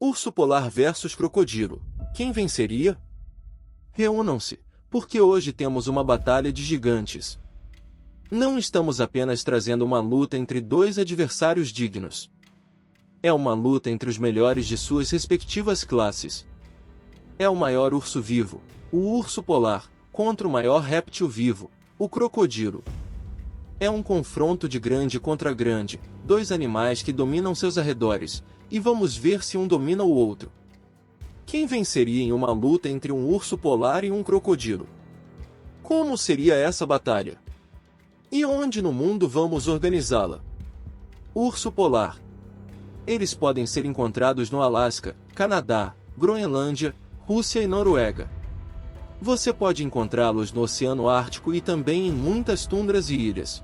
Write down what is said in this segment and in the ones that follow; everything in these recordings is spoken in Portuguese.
Urso polar versus crocodilo. Quem venceria? Reúnam-se, porque hoje temos uma batalha de gigantes. Não estamos apenas trazendo uma luta entre dois adversários dignos. É uma luta entre os melhores de suas respectivas classes. É o maior urso vivo, o urso polar, contra o maior réptil vivo, o crocodilo. É um confronto de grande contra grande, dois animais que dominam seus arredores, e vamos ver se um domina o outro. Quem venceria em uma luta entre um urso polar e um crocodilo? Como seria essa batalha? E onde no mundo vamos organizá-la? Urso polar. Eles podem ser encontrados no Alasca, Canadá, Groenlândia, Rússia e Noruega. Você pode encontrá-los no Oceano Ártico e também em muitas tundras e ilhas.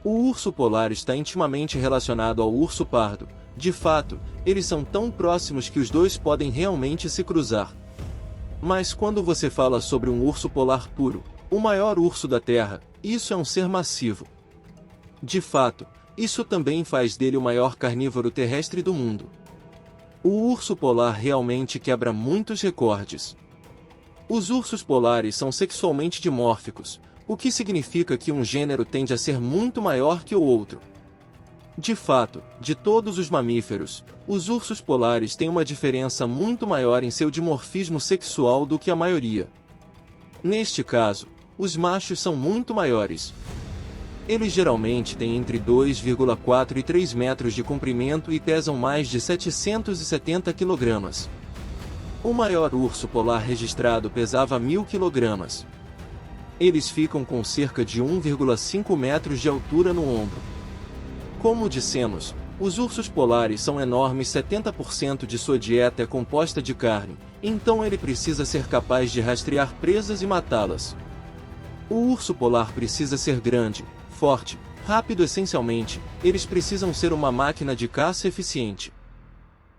O urso polar está intimamente relacionado ao urso pardo. De fato, eles são tão próximos que os dois podem realmente se cruzar. Mas quando você fala sobre um urso polar puro, o maior urso da Terra, isso é um ser massivo. De fato, isso também faz dele o maior carnívoro terrestre do mundo. O urso polar realmente quebra muitos recordes. Os ursos polares são sexualmente dimórficos, o que significa que um gênero tende a ser muito maior que o outro. De fato, de todos os mamíferos, os ursos polares têm uma diferença muito maior em seu dimorfismo sexual do que a maioria. Neste caso, os machos são muito maiores. Eles geralmente têm entre 2,4 e 3 metros de comprimento e pesam mais de 770 kg. O maior urso polar registrado pesava 1.000 kg. Eles ficam com cerca de 1,5 metros de altura no ombro. Como dissemos, os ursos polares são enormes. 70% de sua dieta é composta de carne, então ele precisa ser capaz de rastrear presas e matá-las. O urso polar precisa ser grande, forte, rápido. Essencialmente, eles precisam ser uma máquina de caça eficiente.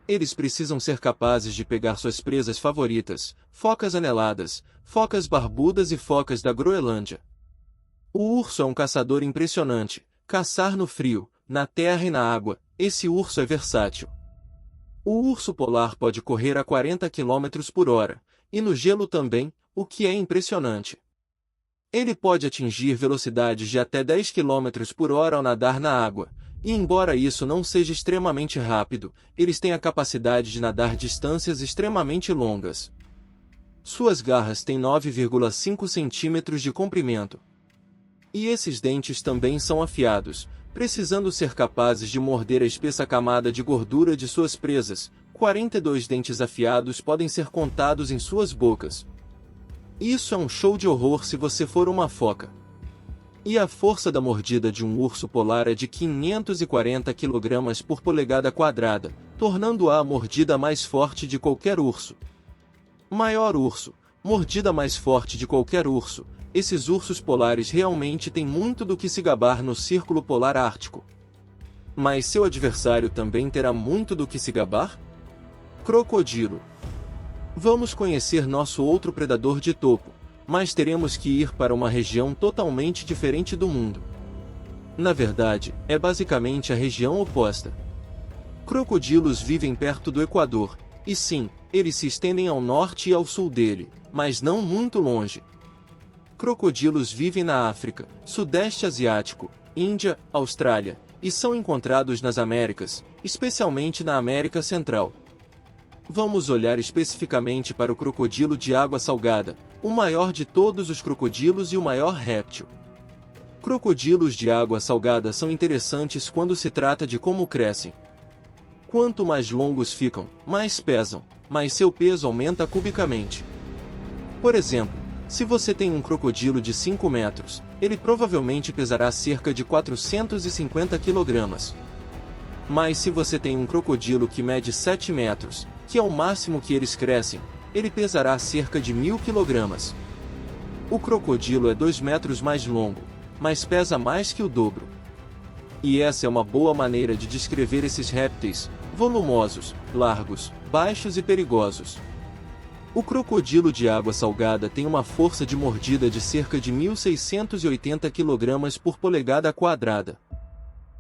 Eles precisam ser capazes de pegar suas presas favoritas, focas aneladas, focas barbudas e focas da Groenlândia. O urso é um caçador impressionante. Caçar no frio, na terra e na água, esse urso é versátil. O urso polar pode correr a 40 km por hora, e no gelo também, o que é impressionante. Ele pode atingir velocidades de até 10 km por hora ao nadar na água, e embora isso não seja extremamente rápido, eles têm a capacidade de nadar distâncias extremamente longas. Suas garras têm 9,5 cm de comprimento. E esses dentes também são afiados, precisando ser capazes de morder a espessa camada de gordura de suas presas. 42 dentes afiados podem ser contados em suas bocas. Isso é um show de horror se você for uma foca. E a força da mordida de um urso polar é de 540 kg por polegada quadrada, tornando-a a mordida mais forte de qualquer urso. Maior urso, mordida mais forte de qualquer urso. Esses ursos polares realmente têm muito do que se gabar no Círculo Polar Ártico. Mas seu adversário também terá muito do que se gabar? Crocodilo. Vamos conhecer nosso outro predador de topo, mas teremos que ir para uma região totalmente diferente do mundo. Na verdade, é basicamente a região oposta. Crocodilos vivem perto do Equador, e sim, eles se estendem ao norte e ao sul dele, mas não muito longe. Crocodilos vivem na África, Sudeste Asiático, Índia, Austrália, e são encontrados nas Américas, especialmente na América Central. Vamos olhar especificamente para o crocodilo de água salgada, o maior de todos os crocodilos e o maior réptil. Crocodilos de água salgada são interessantes quando se trata de como crescem. Quanto mais longos ficam, mais pesam, mas seu peso aumenta cubicamente. Por exemplo, se você tem um crocodilo de 5 metros, ele provavelmente pesará cerca de 450 kg. Mas se você tem um crocodilo que mede 7 metros, que é o máximo que eles crescem, ele pesará cerca de 1.000 kg. O crocodilo é 2 metros mais longo, mas pesa mais que o dobro. E essa é uma boa maneira de descrever esses répteis, volumosos, largos, baixos e perigosos. O crocodilo de água salgada tem uma força de mordida de cerca de 1.680 kg por polegada quadrada.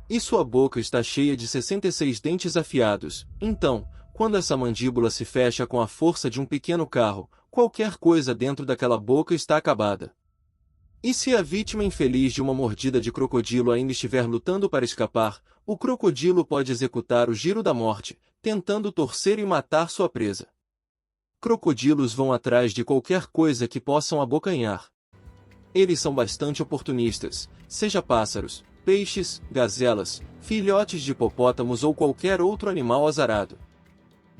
E sua boca está cheia de 66 dentes afiados, então, Quando essa mandíbula se fecha com a força de um pequeno carro, qualquer coisa dentro daquela boca está acabada. E se a vítima infeliz de uma mordida de crocodilo ainda estiver lutando para escapar, o crocodilo pode executar o giro da morte, tentando torcer e matar sua presa. Crocodilos vão atrás de qualquer coisa que possam abocanhar. Eles são bastante oportunistas, seja pássaros, peixes, gazelas, filhotes de hipopótamos ou qualquer outro animal azarado.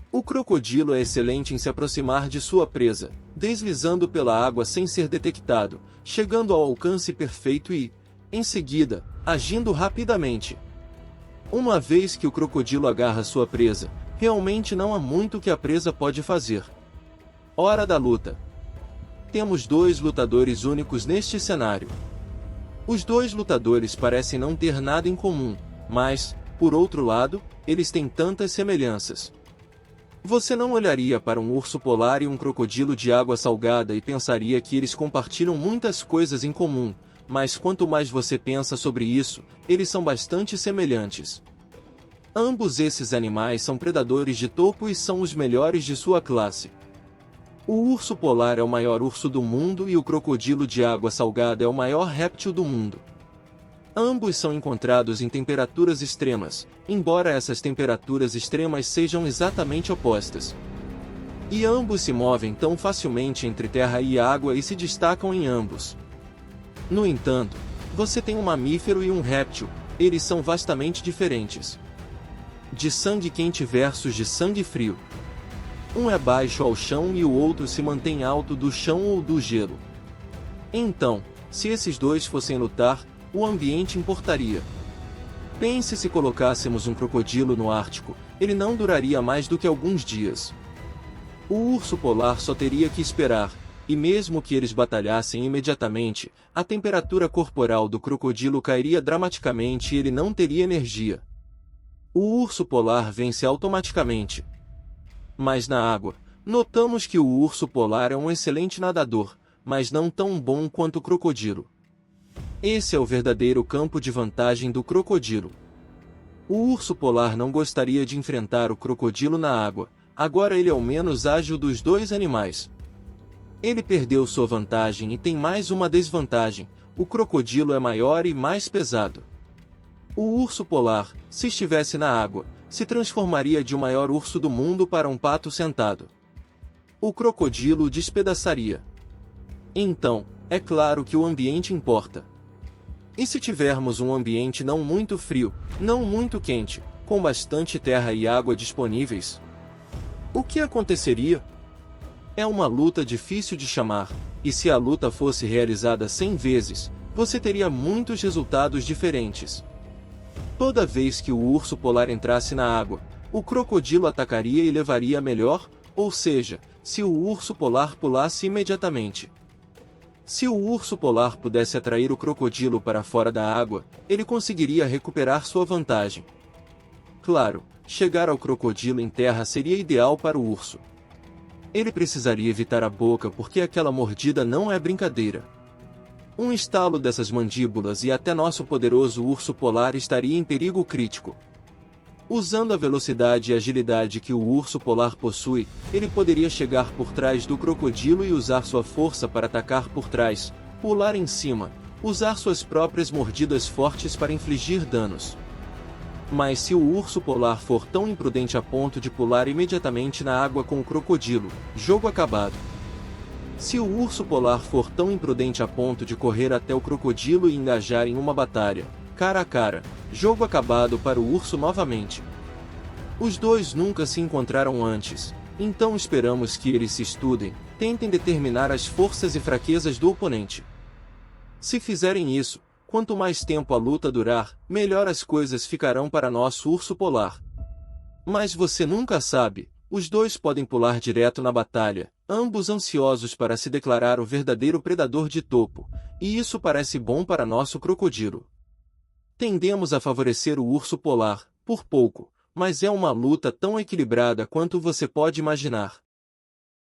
O crocodilo é excelente em se aproximar de sua presa, deslizando pela água sem ser detectado, chegando ao alcance perfeito e, em seguida, agindo rapidamente. Uma vez que o crocodilo agarra sua presa, realmente não há muito que a presa pode fazer. Hora da luta. Temos dois lutadores únicos neste cenário. Os dois lutadores parecem não ter nada em comum, mas, por outro lado, eles têm tantas semelhanças. Você não olharia para um urso polar e um crocodilo de água salgada e pensaria que eles compartilham muitas coisas em comum, mas quanto mais você pensa sobre isso, eles são bastante semelhantes. Ambos esses animais são predadores de topo e são os melhores de sua classe. O urso polar é o maior urso do mundo e o crocodilo de água salgada é o maior réptil do mundo. Ambos são encontrados em temperaturas extremas, embora essas temperaturas extremas sejam exatamente opostas. E ambos se movem tão facilmente entre terra e água e se destacam em ambos. No entanto, você tem um mamífero e um réptil, eles são vastamente diferentes. De sangue quente versus de sangue frio. Um é baixo ao chão e o outro se mantém alto do chão ou do gelo. Então, se esses dois fossem lutar, o ambiente importaria. Pense se colocássemos um crocodilo no Ártico, ele não duraria mais do que alguns dias. O urso polar só teria que esperar, e mesmo que eles batalhassem imediatamente, a temperatura corporal do crocodilo cairia dramaticamente e ele não teria energia. O urso polar vence automaticamente. Mas na água, notamos que o urso polar é um excelente nadador, mas não tão bom quanto o crocodilo. Esse é o verdadeiro campo de vantagem do crocodilo. O urso polar não gostaria de enfrentar o crocodilo na água, agora ele é o menos ágil dos dois animais. Ele perdeu sua vantagem e tem mais uma desvantagem: o crocodilo é maior e mais pesado. O urso polar, se estivesse na água, se transformaria de o maior urso do mundo para um pato sentado. O crocodilo o despedaçaria. Então, é claro que o ambiente importa. E se tivermos um ambiente não muito frio, não muito quente, com bastante terra e água disponíveis? O que aconteceria? É uma luta difícil de chamar, e se a luta fosse realizada 100 vezes, você teria muitos resultados diferentes. Toda vez que o urso polar entrasse na água, o crocodilo atacaria e levaria a melhor, ou seja, se o urso polar pulasse imediatamente. Se o urso polar pudesse atrair o crocodilo para fora da água, ele conseguiria recuperar sua vantagem. Claro, chegar ao crocodilo em terra seria ideal para o urso. Ele precisaria evitar a boca porque aquela mordida não é brincadeira. Um estalo dessas mandíbulas e até nosso poderoso urso polar estaria em perigo crítico. Usando a velocidade e agilidade que o urso polar possui, ele poderia chegar por trás do crocodilo e usar sua força para atacar por trás, pular em cima, usar suas próprias mordidas fortes para infligir danos. Mas se o urso polar for tão imprudente a ponto de pular imediatamente na água com o crocodilo, jogo acabado. Se o urso polar for tão imprudente a ponto de correr até o crocodilo e engajar em uma batalha, cara a cara, jogo acabado para o urso novamente. Os dois nunca se encontraram antes, então esperamos que eles se estudem, tentem determinar as forças e fraquezas do oponente. Se fizerem isso, quanto mais tempo a luta durar, melhor as coisas ficarão para nosso urso polar. Mas você nunca sabe, os dois podem pular direto na batalha, ambos ansiosos para se declarar o verdadeiro predador de topo, e isso parece bom para nosso crocodilo. Tendemos a favorecer o urso polar, por pouco, mas é uma luta tão equilibrada quanto você pode imaginar.